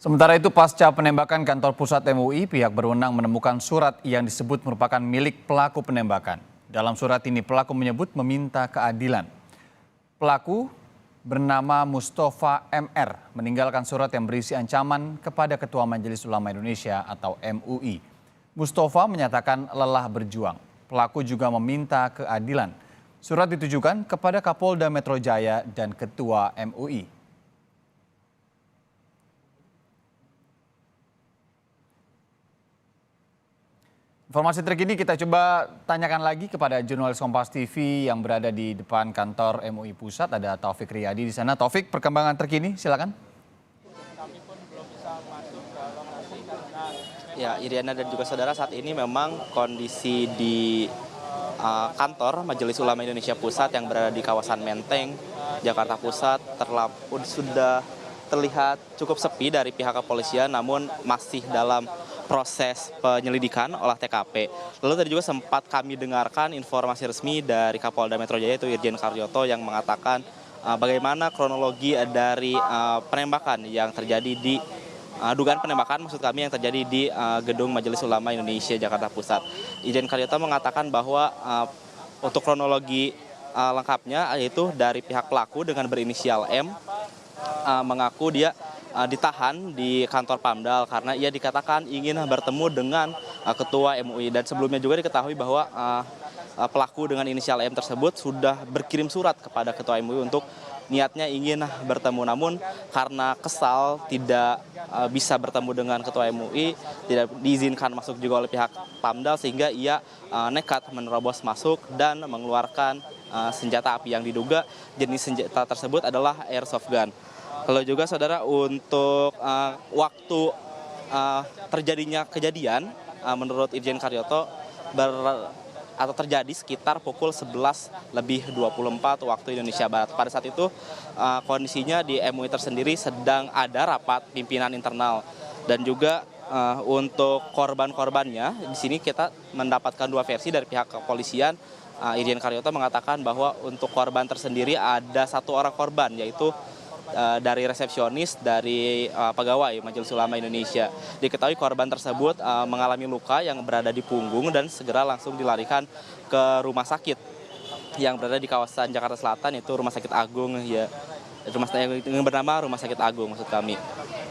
Sementara itu, pasca penembakan kantor pusat MUI, pihak berwenang menemukan surat yang disebut merupakan milik pelaku penembakan. Dalam surat ini, pelaku menyebut meminta keadilan. Pelaku bernama Mustafa MR meninggalkan surat yang berisi ancaman kepada Ketua Majelis Ulama Indonesia atau MUI. Mustafa menyatakan lelah berjuang. Pelaku juga meminta keadilan. Surat ditujukan kepada Kapolda Metro Jaya dan Ketua MUI. Informasi terkini kita coba tanyakan lagi kepada jurnalis Kompas TV yang berada di depan kantor MUI Pusat. Ada Taufik Riyadi di sana. Taufik, perkembangan terkini, silakan. Ya, Iriana dan juga saudara, saat ini memang kondisi di kantor Majelis Ulama Indonesia Pusat yang berada di kawasan Menteng, Jakarta Pusat sudah terlihat cukup sepi dari pihak kepolisian, namun masih dalam proses penyelidikan olah TKP. Lalu tadi juga sempat kami dengarkan informasi resmi dari Kapolda Metro Jaya, itu Irjen Karyoto, yang mengatakan bagaimana kronologi dari penembakan yang terjadi di dugaan penembakan maksud kami yang terjadi di gedung Majelis Ulama Indonesia Jakarta Pusat. Irjen Karyoto mengatakan bahwa untuk kronologi lengkapnya yaitu dari pihak pelaku dengan berinisial M mengaku dia ditahan di kantor Pamdal karena ia dikatakan ingin bertemu dengan Ketua MUI, dan sebelumnya juga diketahui bahwa pelaku dengan inisial M tersebut sudah berkirim surat kepada Ketua MUI untuk niatnya ingin bertemu, namun karena kesal tidak bisa bertemu dengan Ketua MUI, tidak diizinkan masuk juga oleh pihak Pamdal, sehingga ia nekat menerobos masuk dan mengeluarkan senjata api yang diduga jenis senjata tersebut adalah airsoft gun. Kalau juga saudara, untuk waktu terjadinya kejadian menurut Irjen Karyoto terjadi sekitar pukul 11:24 waktu Indonesia Barat. Pada saat itu kondisinya di MUI tersendiri sedang ada rapat pimpinan internal, dan juga untuk korban-korbannya di sini kita mendapatkan dua versi dari pihak kepolisian. Irjen Karyoto mengatakan bahwa untuk korban tersendiri ada satu orang korban, yaitu dari resepsionis dari pegawai Majelis Ulama Indonesia. Diketahui korban tersebut mengalami luka yang berada di punggung dan segera langsung dilarikan ke rumah sakit yang berada di kawasan Jakarta Selatan, itu Rumah Sakit Agung, ya, yang bernama Rumah Sakit Agung maksud kami.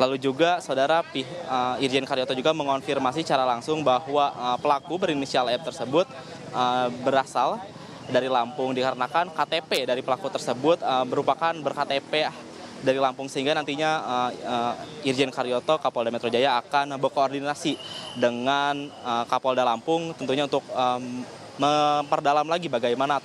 Lalu juga saudara, Irjen Karyoto juga mengonfirmasi secara langsung bahwa pelaku berinisial M tersebut berasal dari Lampung, dikarenakan KTP dari pelaku tersebut merupakan berKTP dari Lampung, sehingga nantinya Irjen Karyoto, Kapolda Metro Jaya akan berkoordinasi dengan Kapolda Lampung tentunya untuk memperdalam lagi bagaimana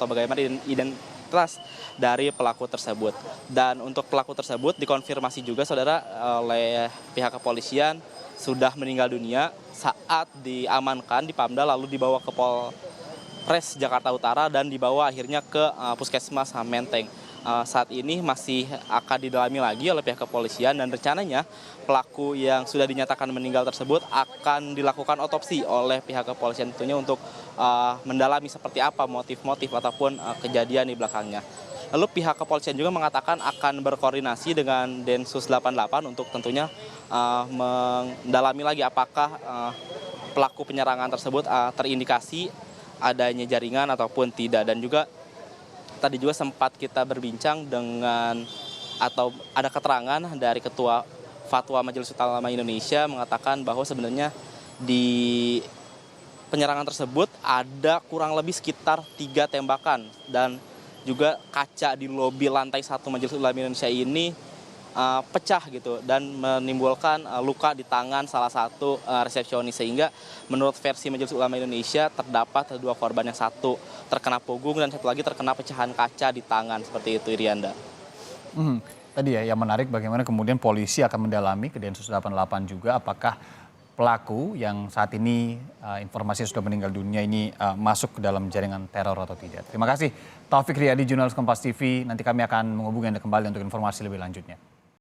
identitas dari pelaku tersebut. Dan untuk pelaku tersebut dikonfirmasi juga saudara oleh pihak kepolisian sudah meninggal dunia saat diamankan di Pamdal, lalu dibawa ke Polres Jakarta Utara dan dibawa akhirnya ke Puskesmas Menteng. Saat ini masih akan didalami lagi oleh pihak kepolisian, dan rencananya pelaku yang sudah dinyatakan meninggal tersebut akan dilakukan otopsi oleh pihak kepolisian tentunya untuk mendalami seperti apa motif-motif ataupun kejadian di belakangnya. Lalu pihak kepolisian juga mengatakan akan berkoordinasi dengan Densus 88 untuk tentunya mendalami lagi apakah pelaku penyerangan tersebut terindikasi adanya jaringan ataupun tidak. Dan juga tadi juga sempat kita berbincang dengan atau ada keterangan dari Ketua Fatwa Majelis Ulama Indonesia mengatakan bahwa sebenarnya di penyerangan tersebut ada kurang lebih sekitar 3 tembakan, dan juga kaca di lobi lantai 1 Majelis Ulama Indonesia ini pecah gitu dan menimbulkan luka di tangan salah satu resepsionis, sehingga menurut versi Majelis Ulama Indonesia terdapat 2 korban, yang satu terkena punggung dan satu lagi terkena pecahan kaca di tangan, seperti itu Irianda. Tadi ya yang menarik bagaimana kemudian polisi akan mendalami ke Densus 88 juga apakah pelaku yang saat ini informasi sudah meninggal dunia ini masuk ke dalam jaringan teror atau tidak. Terima kasih Taufik Riyadi, jurnalis Kompas TV. Nanti kami akan menghubungi Anda kembali untuk informasi lebih lanjutnya.